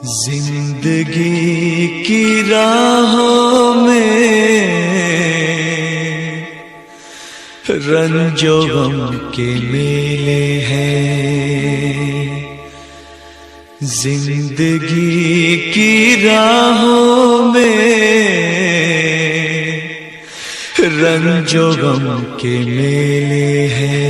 जिंदगी की राहों में रंजो गम के मेले हैं। जिंदगी की राहों में रंजो गम के मेले हैं।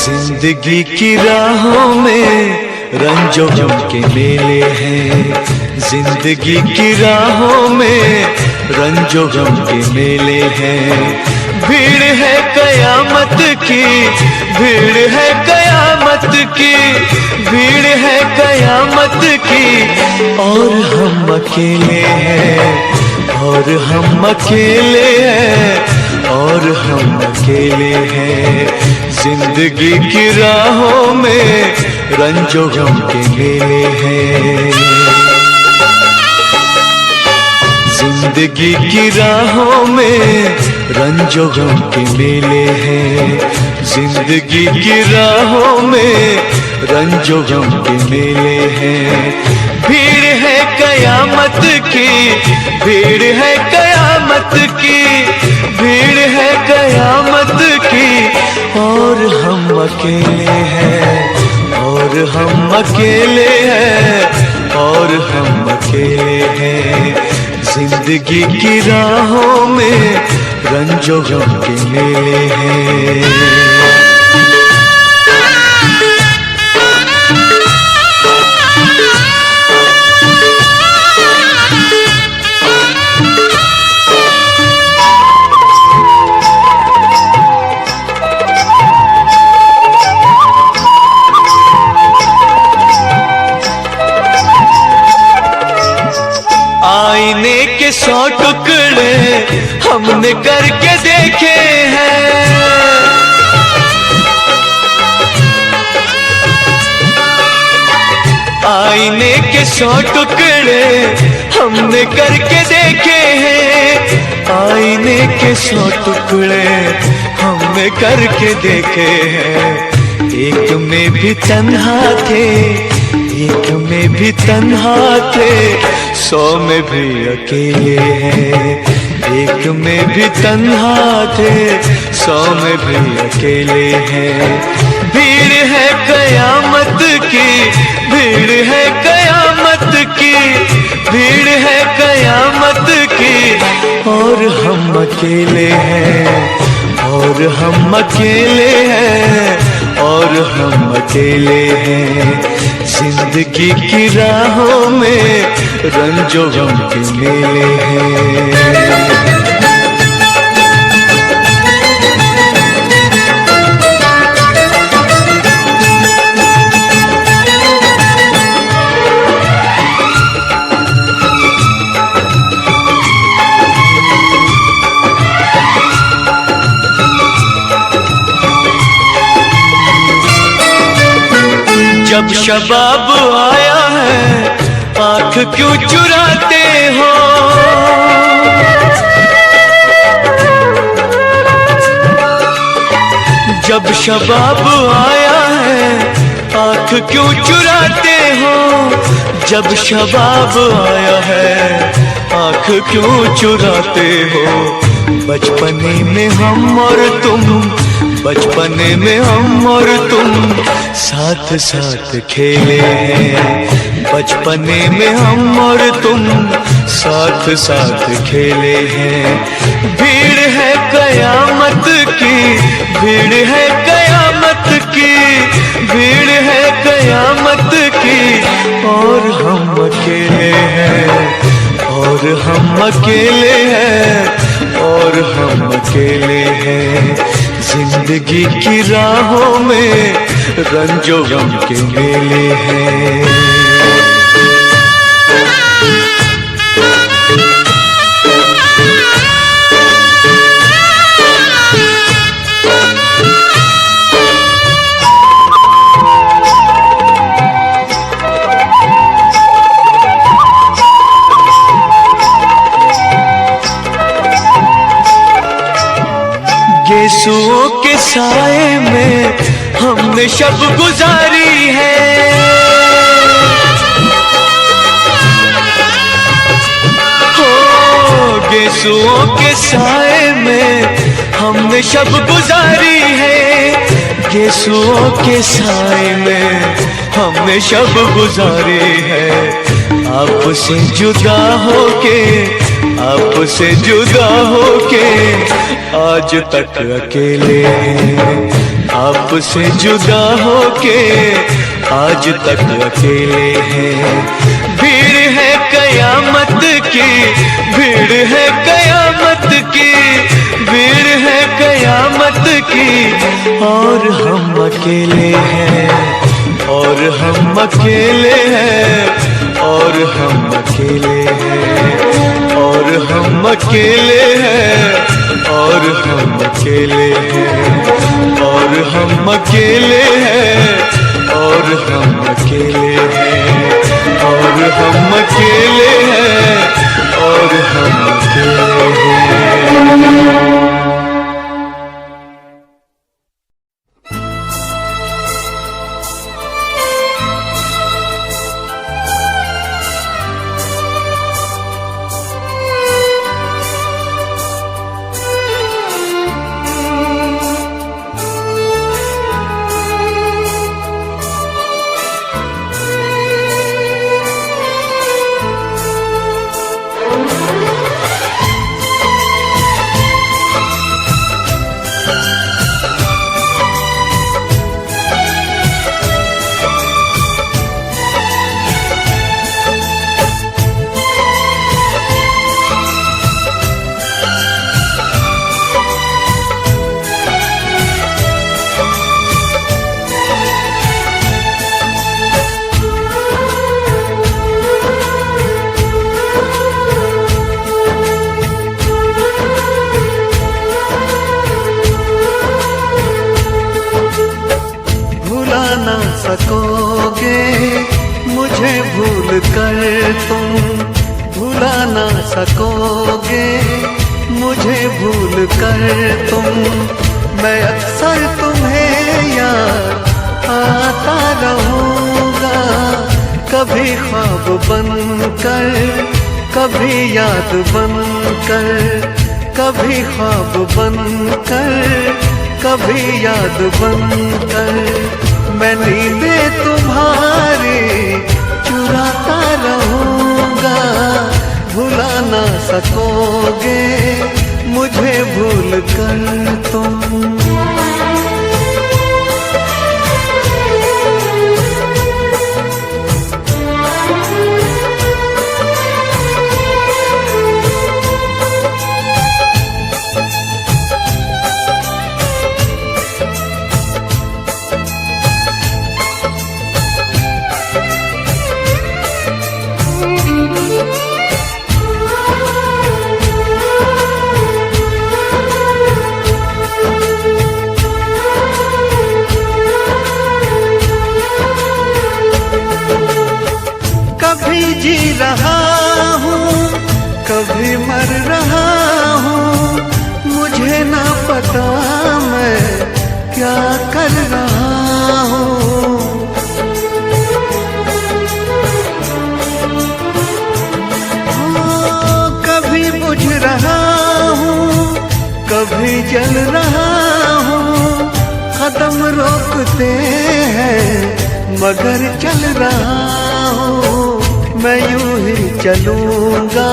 जिंदगी की राहों में रंजो गम के मेले हैं। जिंदगी की राहों में रंजो गम के मेले हैं। भीड़ है कयामत की, भीड़ है कयामत की, भीड़ है कयामत की। और हम अकेले हैं, और हम अकेले हैं, और हम अकेले हैं। जिंदगी की राहों में रंजो गम के मेले हैं। जिंदगी की राहों में रंजो गम के मेले हैं। जिंदगी की राहों में रंजो गम के मेले हैं। भीड़ है कयामत की, भीड़ है कयामत की, भीड़ है कयामत की। और हम अकेले हैं, और हम अकेले हैं, और हम अकेले हैं। जिंदगी की राहों में रंजो गम के मेले हैं। आईने के 100 टुकड़े हमने करके देखे हैं। आईने के 100 टुकड़े हमने करके देखे हैं। आईने के 100 टुकड़े हमने करके देखे हैं। एक में भी तन्हा थे, एक में भी तन्हा थे, 100 में भी अकेले हैं। एक में भी तन्हा थे, 100 में भी अकेले हैं। भीड़ है कयामत की, भीड़ है कयामत की, भीड़ है कयामत की। और हम अकेले हैं, और हम अकेले हैं, और हम अकेले हैं। जिंदगी की राहों में रंजो गम के मेले हैं। जब शबाब आया है आँख क्यों चुराते हो। जब शबाब आया है आँख क्यों चुराते हो। जब शबाब आया है आँख क्यों चुराते हो। बचपने में हम और तुम, बचपने में हम और तुम साथ साथ खेले हैं। बचपने में हम और तुम साथ साथ खेले हैं। भीड़ है कयामत की, भीड़ है और हम अकेले हैं, और हम अकेले हैं, और हम अकेले हैं। जिंदगी की राहों में रंजो गम के मेले हैं। गेसुओं के साए में हमने शब गुजारी है, हो गेसुओं के साए में हमने शब गुजारी है। गेसुओं के साए में हमने शब गुजारी है। आपसे जुदा होके, आपसे जुदा होके आज तक अकेले हैं। आपसे जुदा होके आज तक अकेले हैं। भीड़ है कयामत की, भीड़ है कयामत की, भीड़ है कयामत की, और हम अकेले हैं, और हम अकेले हैं, और हम अकेले हैं, और हम अकेले हैं, और हम अकेले हैं, और हम अकेले हैं, और हम अकेले हैं, और हम अकेले हैं, और हम अकेले हैं। सकोगे मुझे भूल कर तुम, भुला ना सकोगे मुझे भूल कर तुम। मैं अक्सर तुम्हें याद आता रहूँगा, कभी ख्वाब बनकर, कभी याद बनकर, कभी ख्वाब बनकर, कभी याद बनकर। मैं नींदें तुम्हारी चुराता रहूँगा, भुला ना सकोगे मुझे भूल कर तुम। कभी जी रहा हूँ, कभी मर रहा हूँ, मुझे ना पता मैं क्या कर रहा हूँ। कभी बुझ रहा हूँ, कभी जल रहा हूँ, कदम रोकते हैं मगर चल रहा हूँ। मैं यूं ही चलूँगा,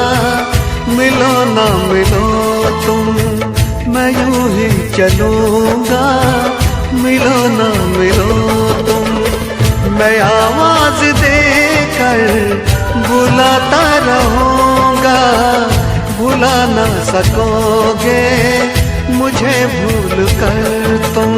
मिलो ना मिलो तुम। मैं यूं ही चलूँगा, मिलो ना मिलो तुम। मैं आवाज़ देकर बुलाता रहूंगा, भुला ना सकोगे मुझे भूल कर तुम।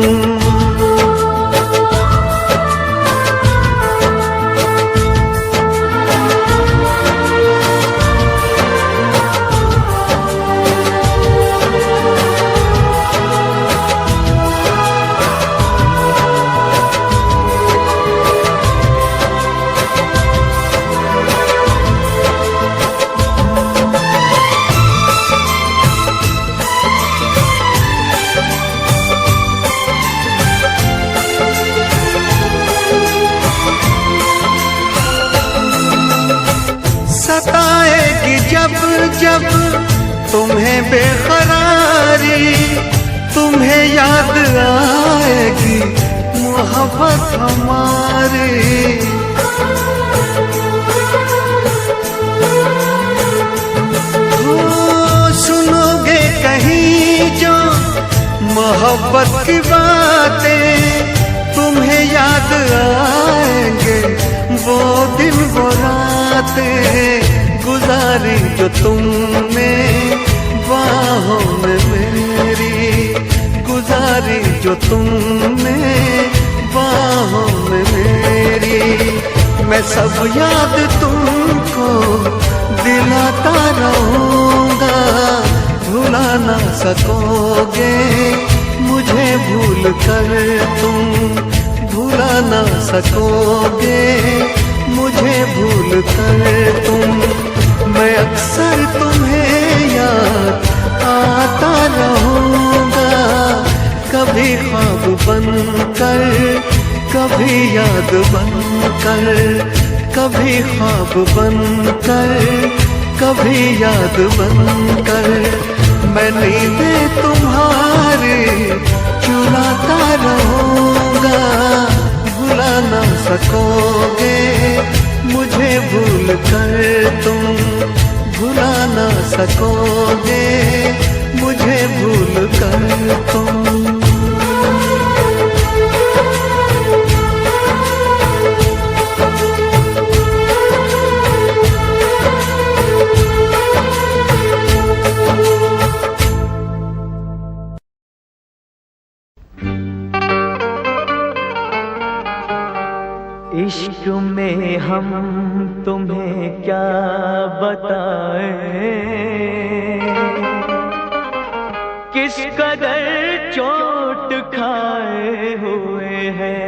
सताएगी जब जब तुम्हें बेकरारी, तुम्हें याद आएगी मोहब्बत हमारी। सुनोगे कहीं जो मोहब्बत की बातें, तुम्हें याद आएंगे वो दिन वो रातें गुजारी जो तुमने बाहों में मेरी, गुजारी जो तुमने बाहों में मेरी। मैं सब याद तुमको दिलाता रहूंगा, भुला ना सकोगे मुझे भूल कर तुम, भुला ना सकोगे मुझे भूल कर तुम। मैं अक्सर तुम्हें याद आता रहूंगा, कभी ख्वाब बनकर, कभी याद बनकर, कभी ख्वाब बनकर, कभी याद बनकर। मैं नींदें तुम्हारी चुराता रहूंगा, भुला ना सकोगे मुझे भूल कर तुम, भुला ना सकोगे मुझे भूल कर तुम। इश्क में हम तुम्हें क्या बताएं, किस कदर चोट खाए हुए हैं।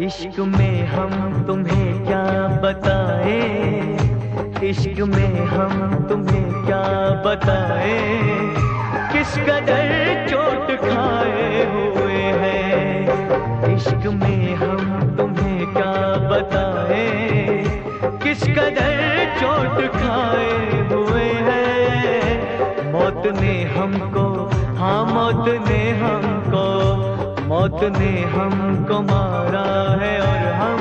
इश्क में हम तुम्हें क्या बताएं, इश्क में हम तुम्हें क्या बताएं, किस कदर चोट खाए हुए हैं। इश्क में हम तुम्हें क्या बताएं, किस कदर चोट खाए हुए हैं। मौत ने हमको, हाँ मौत ने हमको, मौत ने हमको मारा है और हम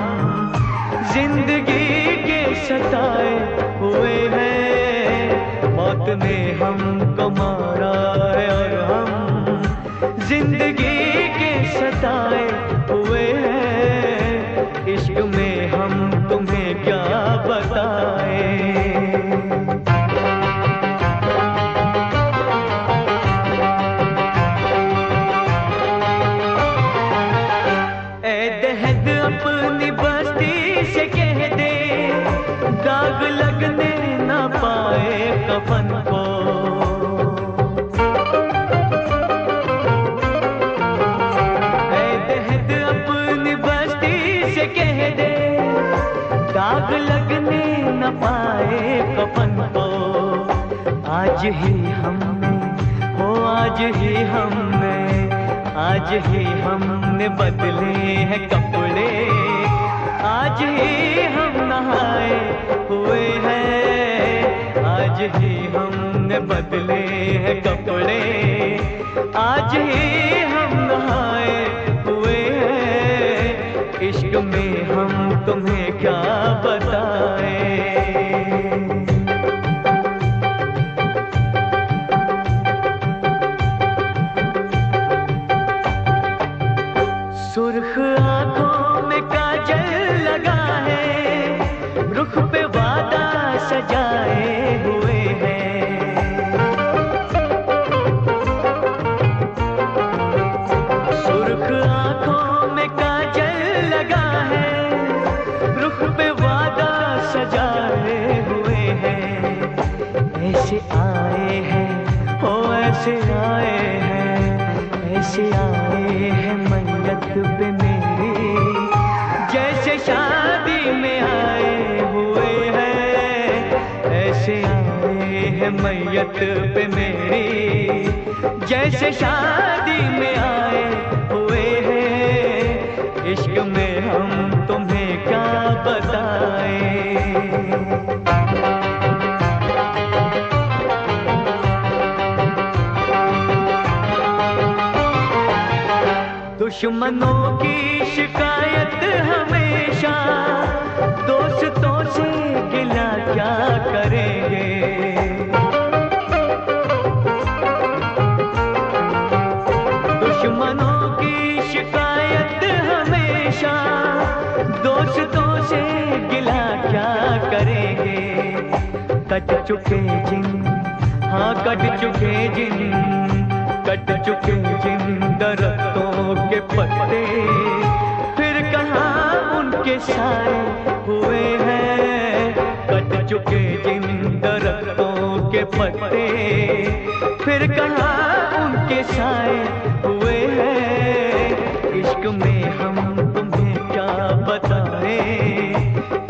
जिंदगी के सताए हुए हैं। मौत ने हमको मारा है और हम जिंदगी के सताए हुए हैं। इश्क में हम तुम्हें क्या बताएं। अपनी बस्ती से कह दे, दाग लगने न पाए कफन को। ऐ दहद अपनी बस्ती से कह दे, दाग लगने न पाए कफन को। आज ही हमने, हो आज ही हमने, आज ही हमने बदले हैं कपड़े, आज ही हम नहाए हुए हैं। आज ही हमने बदले हैं कपड़े, आज ही हम नहाए हुए हैं। इश्क में हम तुम्हें क्या सुर्ख आंखों में काजल लगा है, रुख पे वादा सजाए हुए हैं। सुर्ख आंखों में काजल लगा है, रुख पे वादा सजाए हुए हैं। ऐसे आए हैं, ओ ऐसे आए हैं, ऐसे आए हैं मैयत पे मेरी, जैसे शादी में आए हुए हैं। ऐसे आए हैं मैयत पे मेरी, जैसे शादी में आए हुए हैं। इश्क में हम तुम्हें क्या बताएं। दुश्मनों की शिकायत हमेशा, दोस्तों से गिला क्या करेंगे। दुश्मनों की शिकायत हमेशा, दोस्तों से गिला क्या करेंगे। कट चुके जिन, हाँ कट चुके जिन, कट चुके जिन दरख्तों के पत्ते, फिर कहाँ उनके साए हुए हैं। कट चुके जिन दरख्तों के पत्ते, फिर कहाँ उनके साए हुए हैं। इश्क में हम तुम्हें क्या बताएं,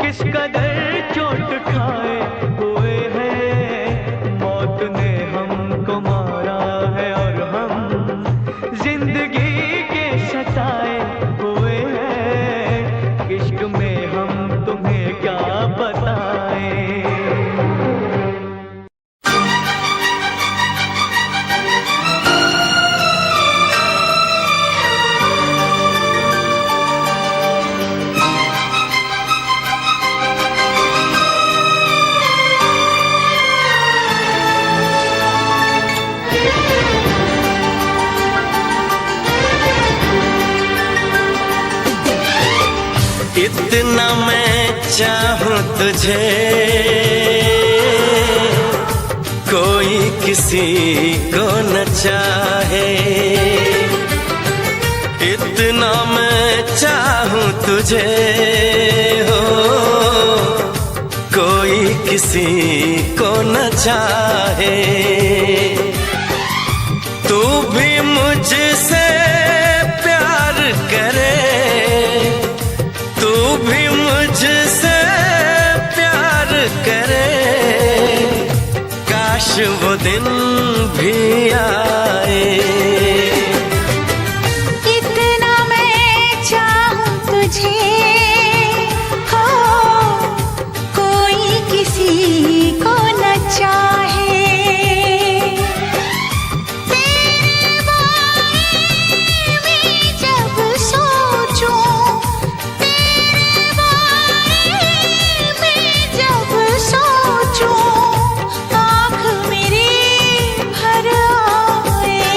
किस कदर चोट खाए हुए हैं। मौत ने हमको मारा है और हम जिंदगी के सताए हुए हैं। इश्क में हम तुम्हें क्या बताएं। इतना मैं चाहूं तुझे, कोई किसी को न चाहे। इतना मैं चाहूं तुझे, हो कोई किसी को न चाहे। तू भी मुझसे प्यार करे, तू भी मुझसे प्यार करे। काश वो दिन भी आए। इतना मैं चाहूं तुझे, हो कोई किसी को न चाहे। तेरे बारे में जब सोचूं, तेरे बारे में जब सोचूं, आँख मेरी भर आए।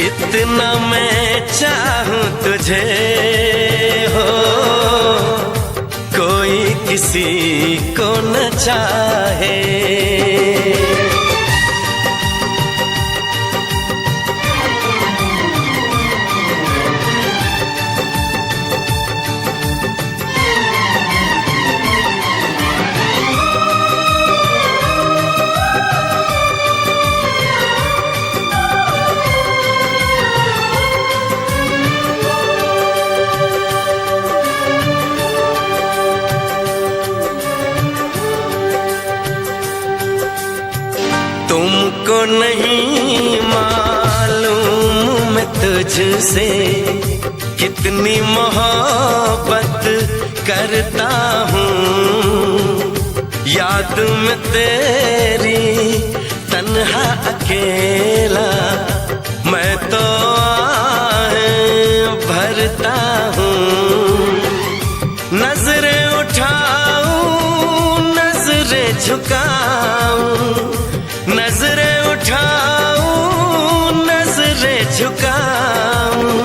इतना मैं चाहूं तुझे, हो कोई किसी को न चाहे। तुमको नहीं मालूम मैं तुझसे कितनी मोहब्बत करता हूँ। याद में तेरी तन्हा अकेला मैं तो आहें भरता हूँ। नजरें उठाऊं, नजरें झुकाऊं, नजरें उठाऊं, नजरें झुकाऊं,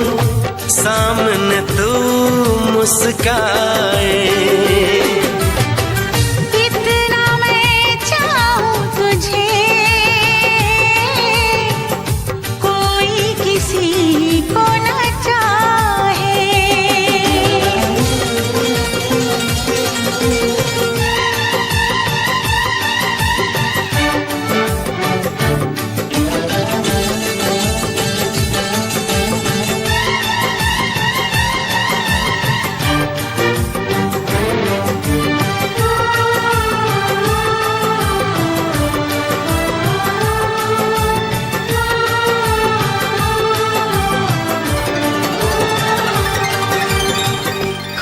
मुस्काए। इतना मैं चाहूं तुझे, कोई किसी को न चाहे।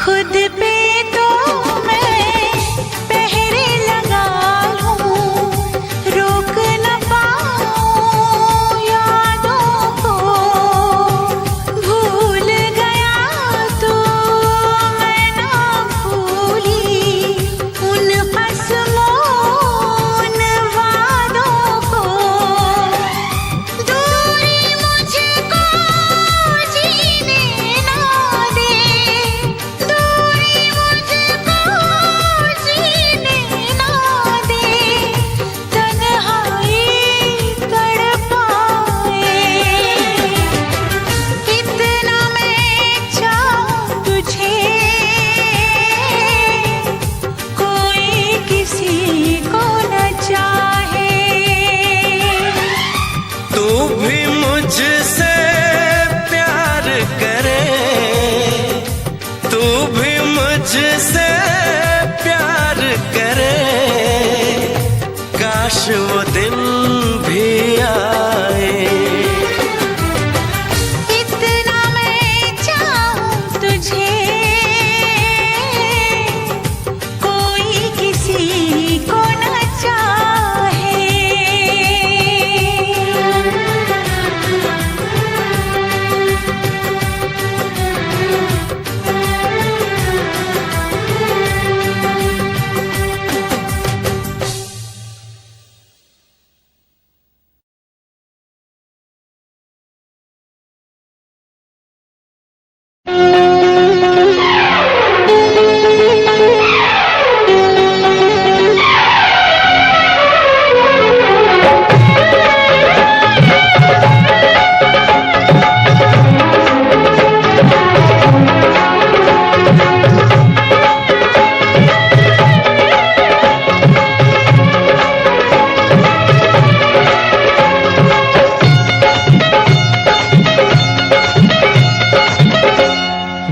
खुद पे तो मैं पहरे लगा लूं, रोक न पाऊं यादों को। भूल गया तो मैं ना भूली उन कसमों उन वादों को। दूरी मुझको जीने ना दे, दूरी मुझको जीने ना दे, तन्हाई तड़पाए। इतना मैं चाहूं तुझे, कोई किसी को न चाहे। तू भी मुझसे प्यार करे, तू भी मुझसे प्यार करे, काश वो दिन भी आए। इतना मैं चाहूं तुझे, कोई किसी को न चाहे।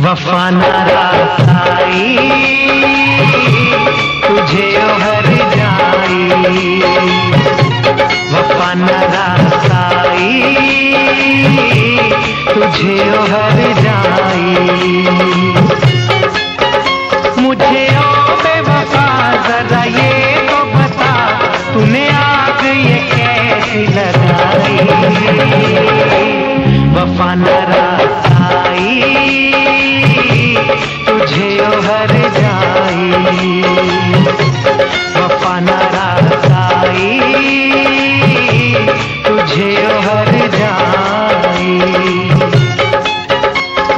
वफा नाराज़ाई तुझे हर जाई, वफा नाराज़ाई तुझे हर जाई। मुझे ओ बेवफा जरा ये तो बता, तूने आग ये कैसी लगाई। वफा नाराज़ाई तुझे हर जाई, वफा नाराज़ाई तुझे हर जाई।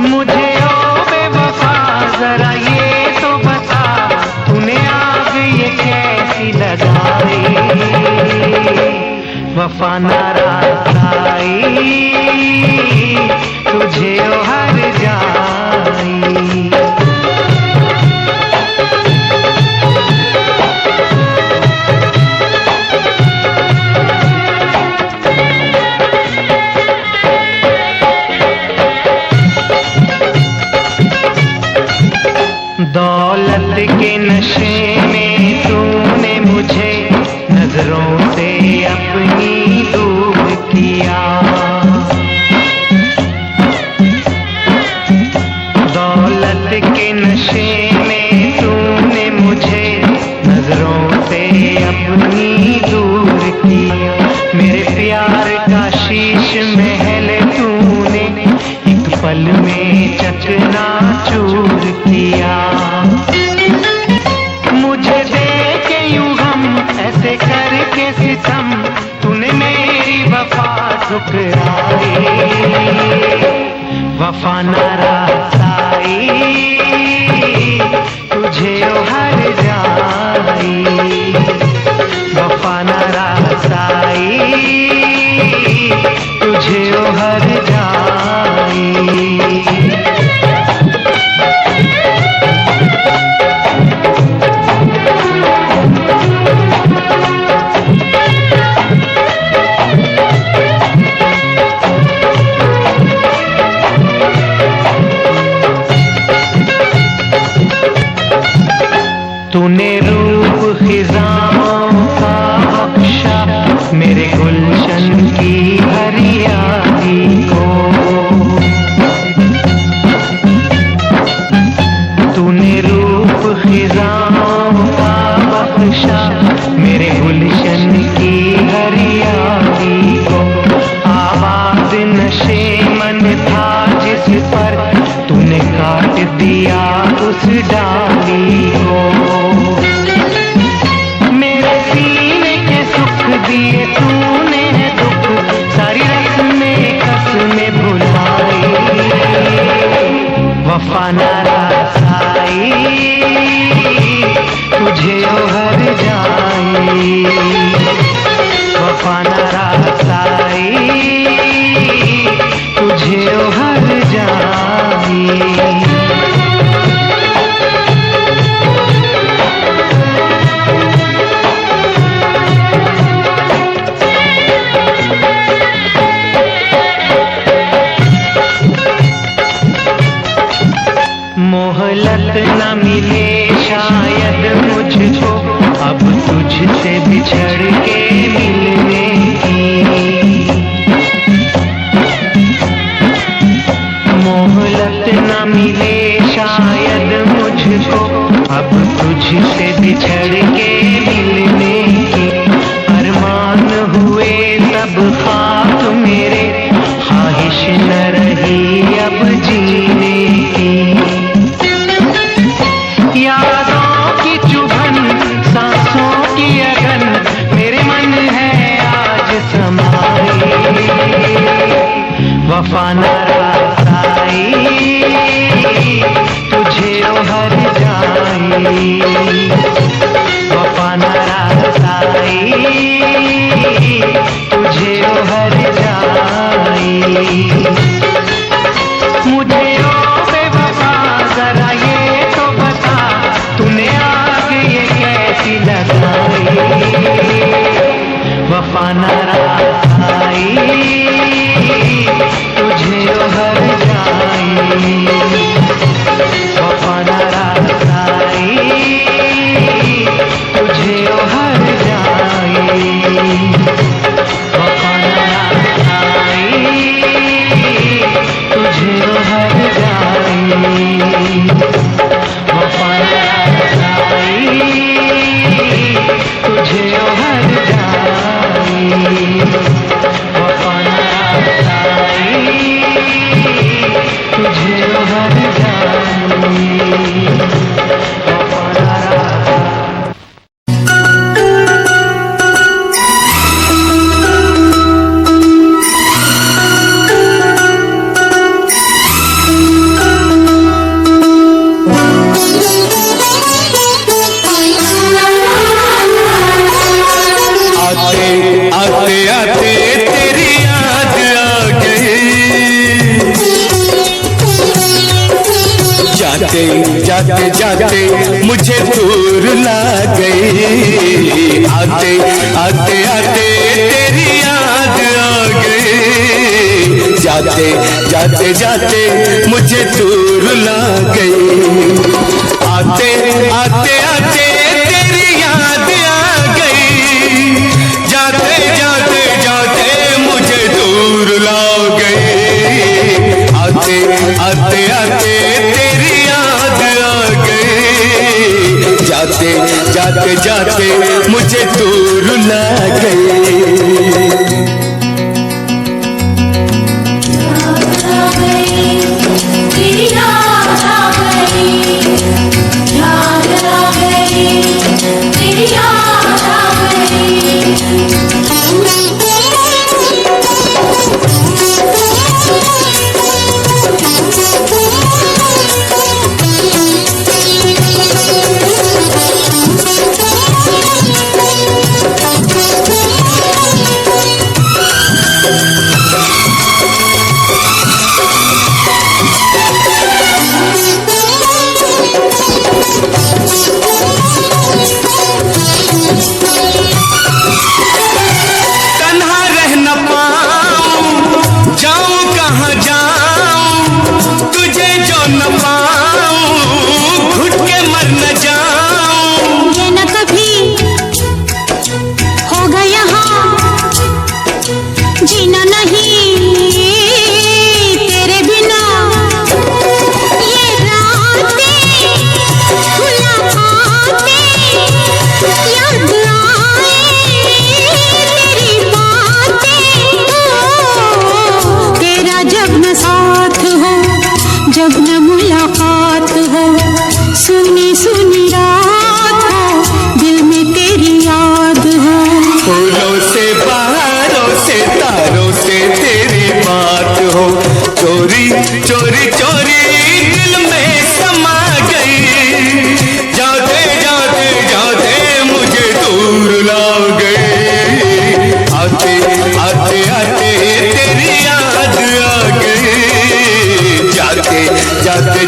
मुझे ओ बेवफा जरा ये तो बता, तूने आग ये कैसी लगाई। वफा नाराज़ाई तुझे हर जाई। दौलत के नशे में तूने मुझे नजरों से अपनी दूर किया। दौलत के नशे में तूने मुझे नजरों से अपनी दूर किया। मेरे प्यार का शीश महल तूने एक पल में चकनाचूर किया। मुझे देके यूं हम ऐसे करके सितम, तूने मेरी वफा ठुकराई। वफा नाराज़ाई तुझे ओ हर जाई वफा न रसाई तुझे ओ हर जाई। तूने रूप खिजाओं का बख्शा मेरे गुलशन की हरियाली को। तूने रूप खिजाओं का बख्शा मेरे गुलशन की हरियाली को। आवाज नशे मन था जिस पर तूने काट दिया उस डाली को। मेरे सीने के सुख दिए तूने दुख सारी रस्में कसमें भुलाई वफा न रसाई तुझे ओ हर जाई वफा न रसाई तुझे ओ हर जाई। मोहलत न मिले शायद मुझको अब तुझसे बिछड़ के मिलने की। मोहलत न मिले शायद मुझको अब तुझसे बिछड़ के मिलने की। अरमान हुए सब ख्वाब मेरे ख्वाहिश न रही अब जीने की। यादों की चुभन सांसों की अगन मेरे मन है आज समाई वफा न रसाई तुझे ओ हर जाई वफा न रसाई तुझे ओ हर जाई। मुझे ओ बेवफा जरा ये तो बता तूने आग ये कैसी लगाई वफा न रसाई तुझे ओ हर जाई वफा न रसाई तुझे ओ हर जाई वफा न रसाई तुझे ओ हर जाई वफा न रसाई तुझे ओ हर जाई वफा न रसाई तुझे ओ हर जाई वफा न रसाई। जाते जाते मुझे दूर ला गई आते आते आते तेरी याद आ गई जाते जाते जाते मुझे दूर ला गई आते आते आते तेरी याद आ गई जाते जाते जाते मुझे दूर ला गई आते आते आते तेरी याद आ गई जाते जाते जाते मुझे दूर ला गई।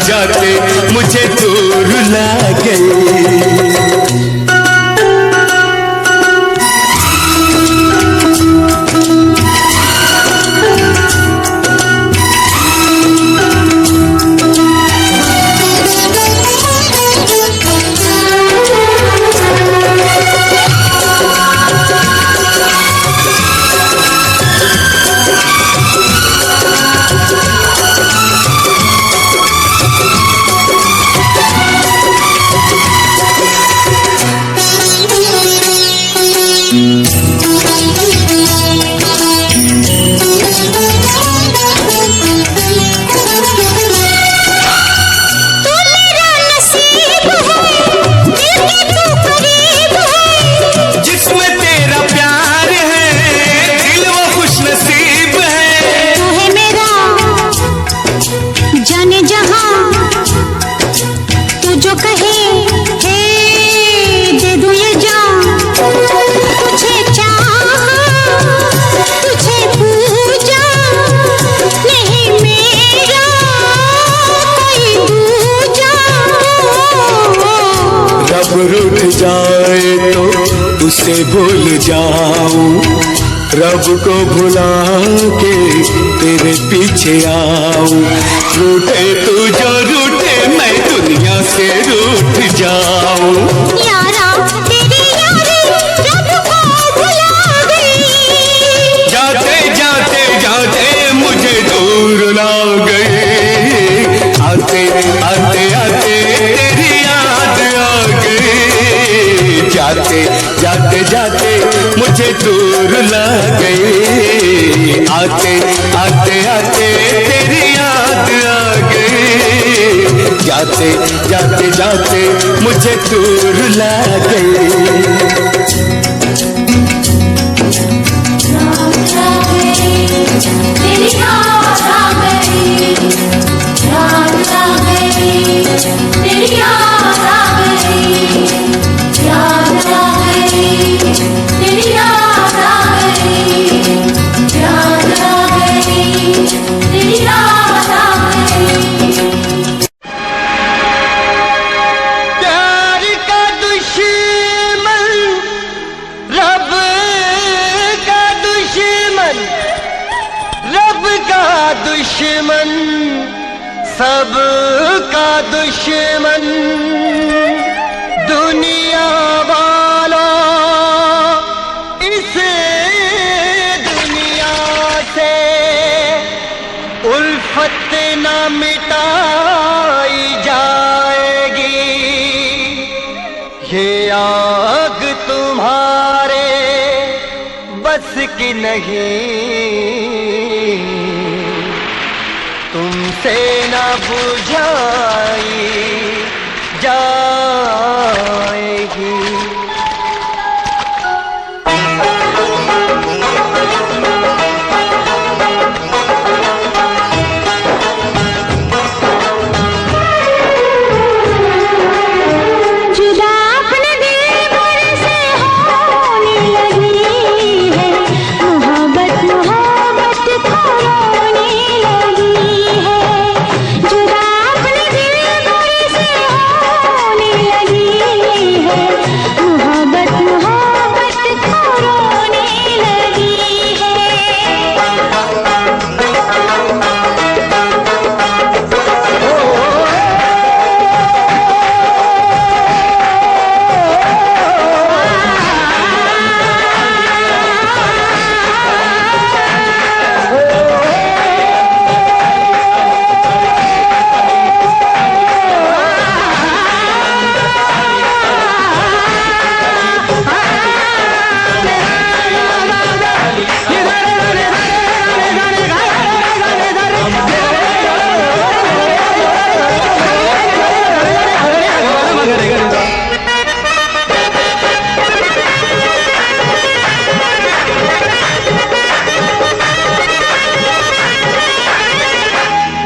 जाते मुझे दूर ला गई। रूठ जाए तो उसे भूल जाऊं, रब को भुला के तेरे पीछे आऊं। रूठे तू जो रूठे मैं दुनिया से रूठ जाऊं। यारा तेरी यारी रब को भुला गई, जाते जाते जाते मुझे दूर ला गई। आते आते आते तेरी याद आ गई। जाते जाते जाते मुझे दूर ला गई। आते आते आते तेरी याद आ गई। जाते जाते जाते मुझे दूर ला गई। तेरी याद आ गई, याद आ गई, तेरी याद आ गई, याद आ गई, तेरी याद आ गई, याद आ गई, तेरी याद आ गई। प्यार का दुश्मन रब का दुश्मन, रब का दुश्मन सब का दुश्मन। दुनिया वाला इस दुनिया से उल्फत न मिटाई जाएगी। ये आग तुम्हारे बस की नहीं, तुमसे न बुझाई जाएगी। जुदा अपने दिल से होने लगी है, मोहब्बत मोहब्बत खोने लगी है। जुदा अपने दिल से होने लगी है, मोहब्बत मोहब्बत खोने लगी है।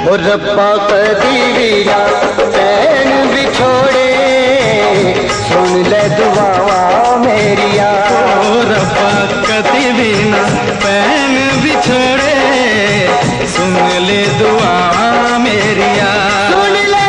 और रब्बा कदीरा चैन बिछोड़े, सुन ले दुआवा मेरिया। रब्बा कदीरा पैन बिछोड़े, सुन ले दुआ मेरिया। सुन ले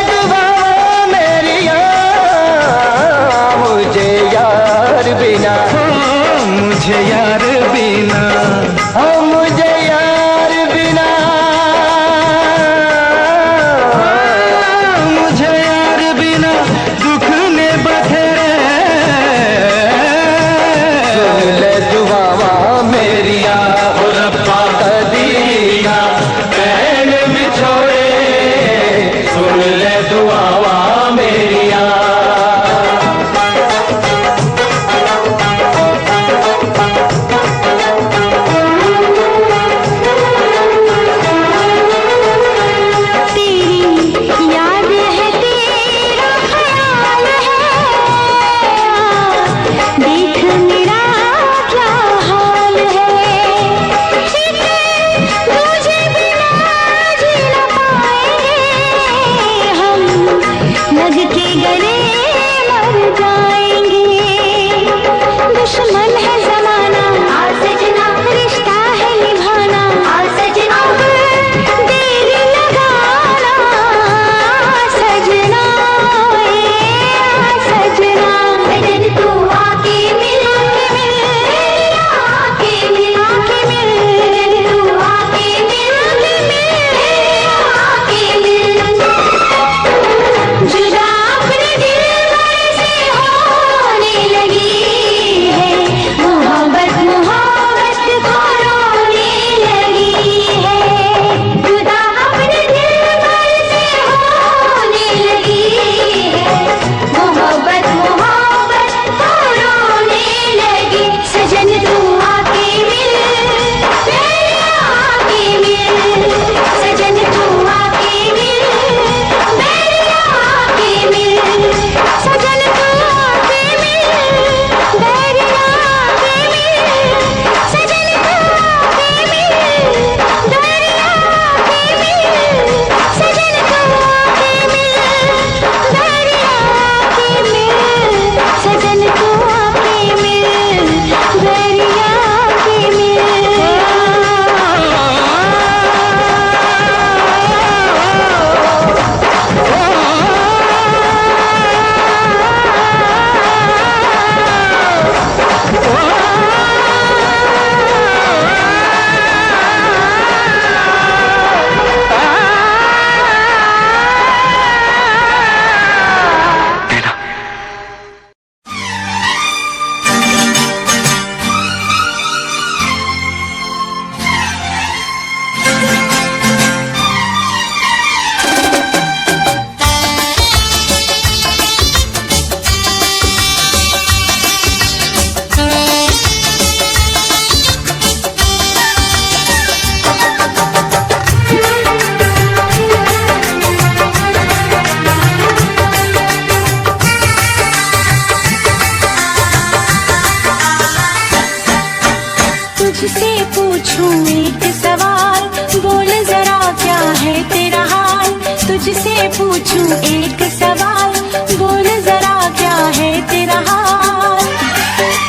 पूछूं एक सवाल, बोल जरा क्या है तेरा हाल?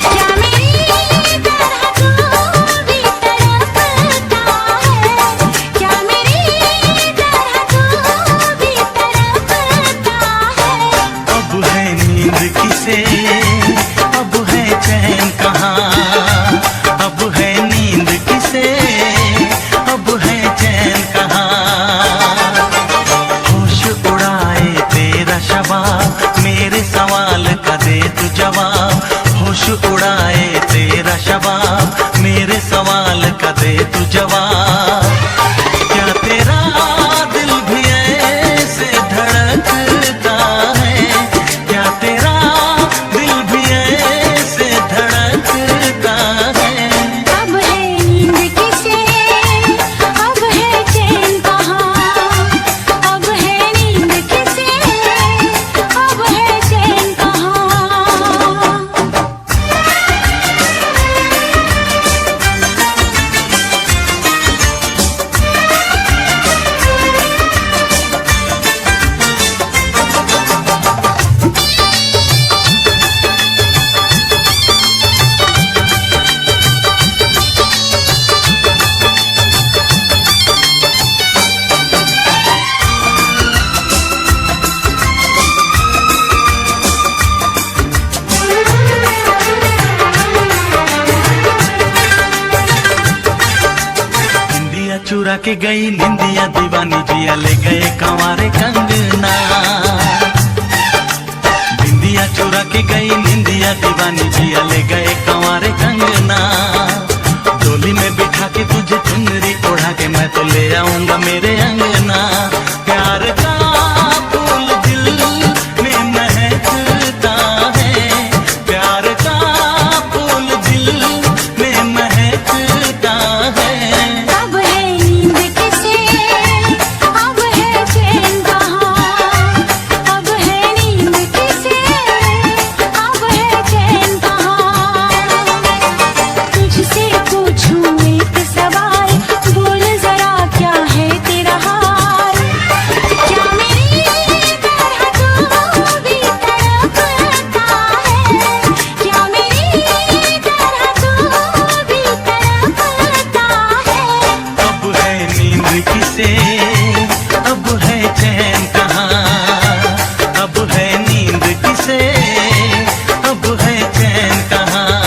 क्या मेरी तरह तू भी तड़पता है? क्या मेरी तरह तू भी तड़पता है? अब है नींद किसे, अब है चैन कहाँ? अब है नींद किसे, अब है चैन कहाँ? होश उड़ाए तेरा शबाब, मेरे सवाल का दे तू जवाब। होश उड़ाए तेरा शबाब, मेरे सवाल का दे तू जवाब। क्या तेरा दिल भी ऐसे धड़कता है? क्या तेरा दिल भी ऐसे धड़कता है? अब है नींद किसे, अब है चैन कहाँ? अब है नींद किसे, अब है चैन कहाँ? निंदिया चुरा के गई निंदिया दीवानी जिया ले गए कंवारे कंगना। निंदिया चुरा के गई निंदिया दीवानी जिया ले गए कंवारे कंगना। डोली में बिठा के तुझे चुनरी ओढ़ा के मैं तो ले आऊंगा मेरे अंगना। प्यार का फूल दिल में महकता है, प्यार का फूल दिल में महकता है। अब है नींद किसे, अब है चैन कहाँ? अब है नींद किसे, अब है चैन कहाँ? तुझसे पूछूं एक सवाल, बोल जरा क्या है तेरा हाल? क्या मेरी तरह तू भी तड़पता है? क्या मेरी तरह तू भी तड़पता है? अब है नींद किसे, अब है चैन कहाँ? अब है नींद किसे, अब है चैन कहाँ?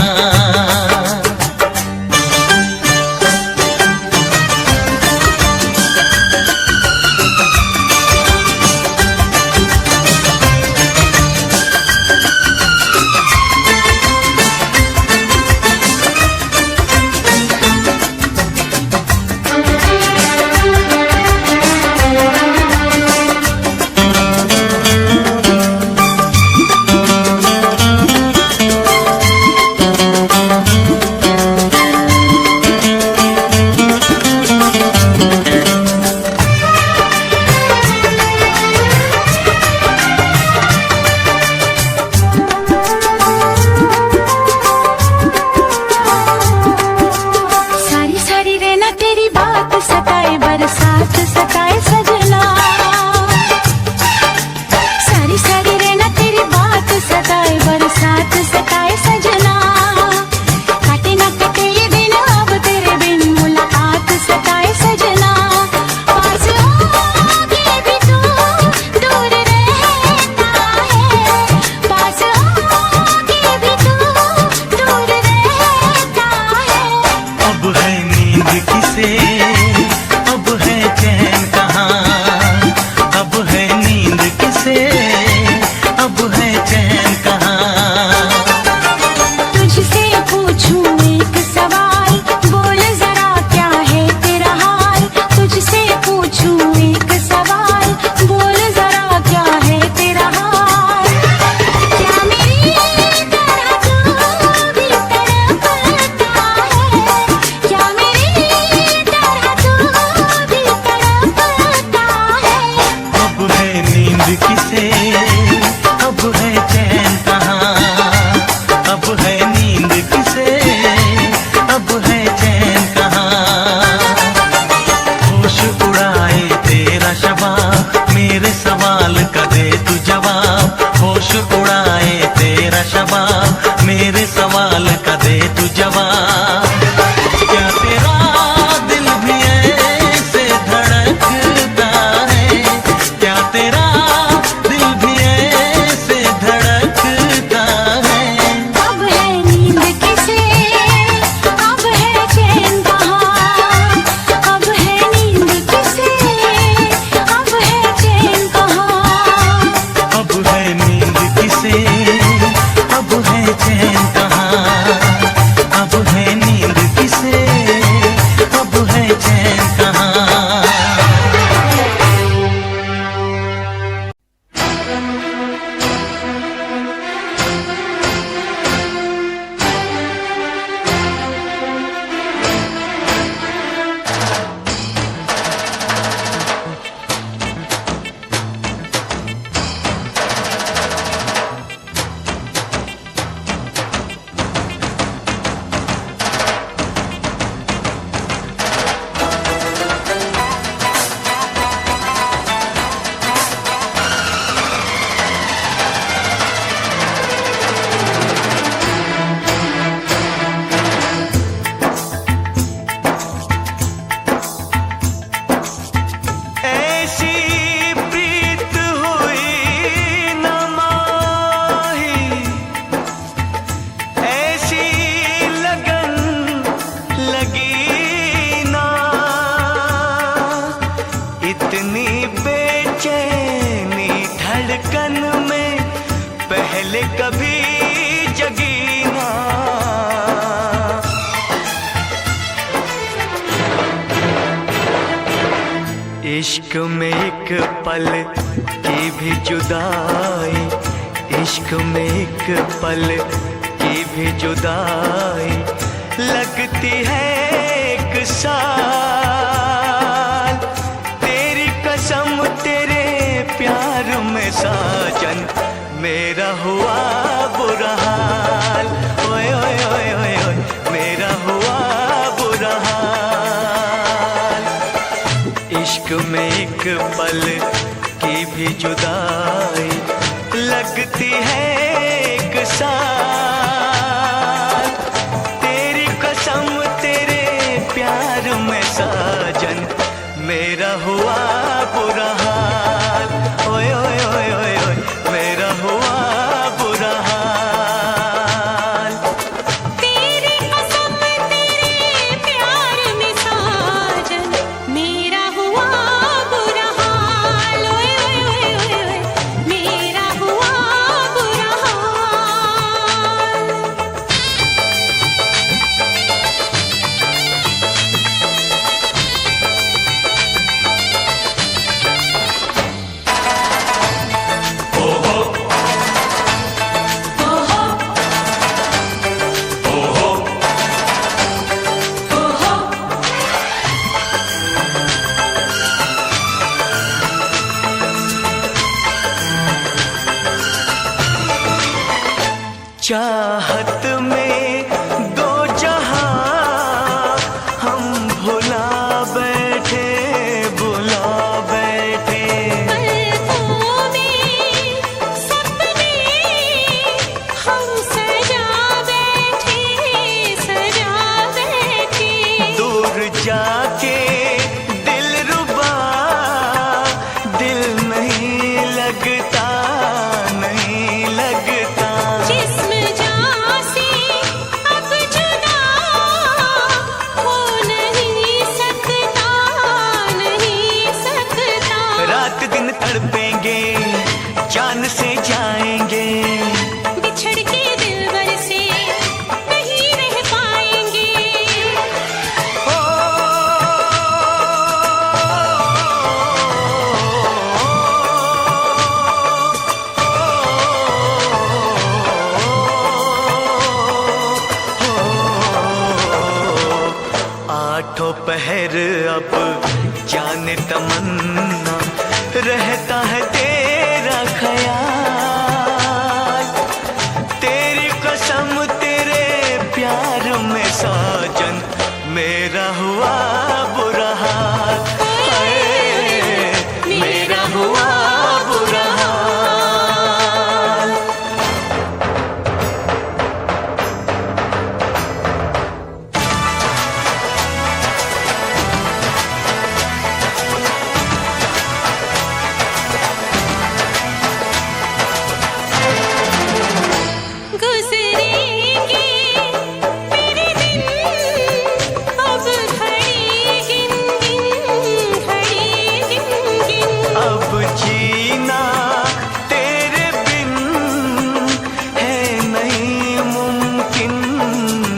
इश्क में एक पल की भी जुदाई, इश्क में एक पल की भी जुदाई लगती है एक साल। तेरी कसम तेरे प्यार में साजन मेरा हुआ बुरा हाल। ओए ओए ओए ओए ओए मेरा हुआ बुरा हाल। इश्क में एक पल की भी जुदाई लगती है एक साल। तेरी कसम तेरे प्यार में साजन मेरा हुआ बुरा हाल। ओए ओए ओए ओए ओए मेरा हुआ बुरा हाल। तेरी कसम तेरे प्यार में साजन मेरा हुआ बुरा हाल। ओए ओए ओए ओए ओए मेरा हुआ बुरा हाल। चाहत में दो जहां हम भुला बैठे, भुला बैठे। पलकों में सपने हम सजा बैठे, सजा बैठे। दूर जाके दिलरुबा दिल नहीं लगता, नहीं लगता। जिस्म जान से अब जुदा हो नहीं सकता, नहीं सकता। रात दिन तड़पेंगे जान से जाएंगे, बिछड़ के दिलबर से नहीं रह पाएंगे। ओ, आठों पहर अब जाने तमन्ना रहता है तेरा ख्याल। तेरी कसम तेरे प्यार में साजन मेरा हुआ बुरा हाल। हाय, मेरा हुआ बुरा हाल। गुजरेंगे मेरे दिन अब घड़ी गिन गिन, घड़ी गिन गिन। अब जीना तेरे बिन है नहीं मुमकिन,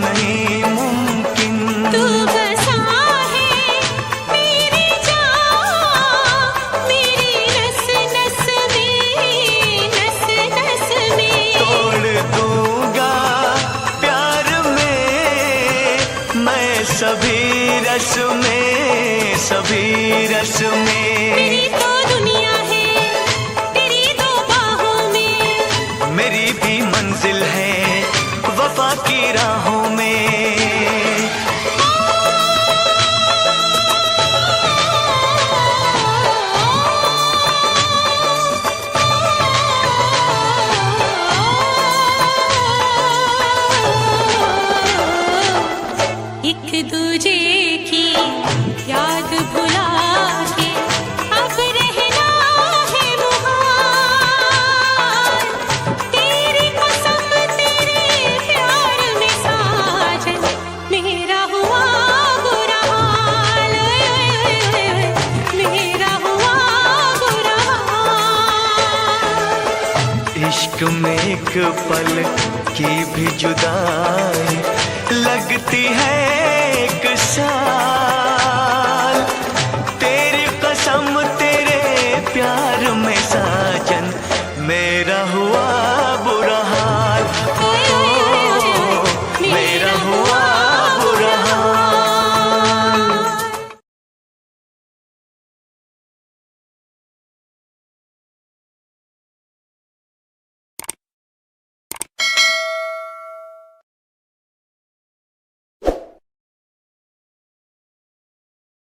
नहीं मुमकिन। तू बसा है मेरी जान, मेरी नस नस में, नस नस में। तोड़ दूंगा प्यार में मैं सभी रस में, सभी रस में। मेरी तो दुनिया है तेरी दो बाहों में। मेरी भी मंजिल है वफा की राहों में। एक दूजे की याद भुला के अब रहना है मुहाल। तेरी कसम तेरे प्यार में साजन मेरा हुआ बुरा हाल। ओए ओए ओए ओए मेरा हुआ बुरा हाल। इश्क में एक पल की भी जुदाई लगती है एक साल। तेरी कसम सनम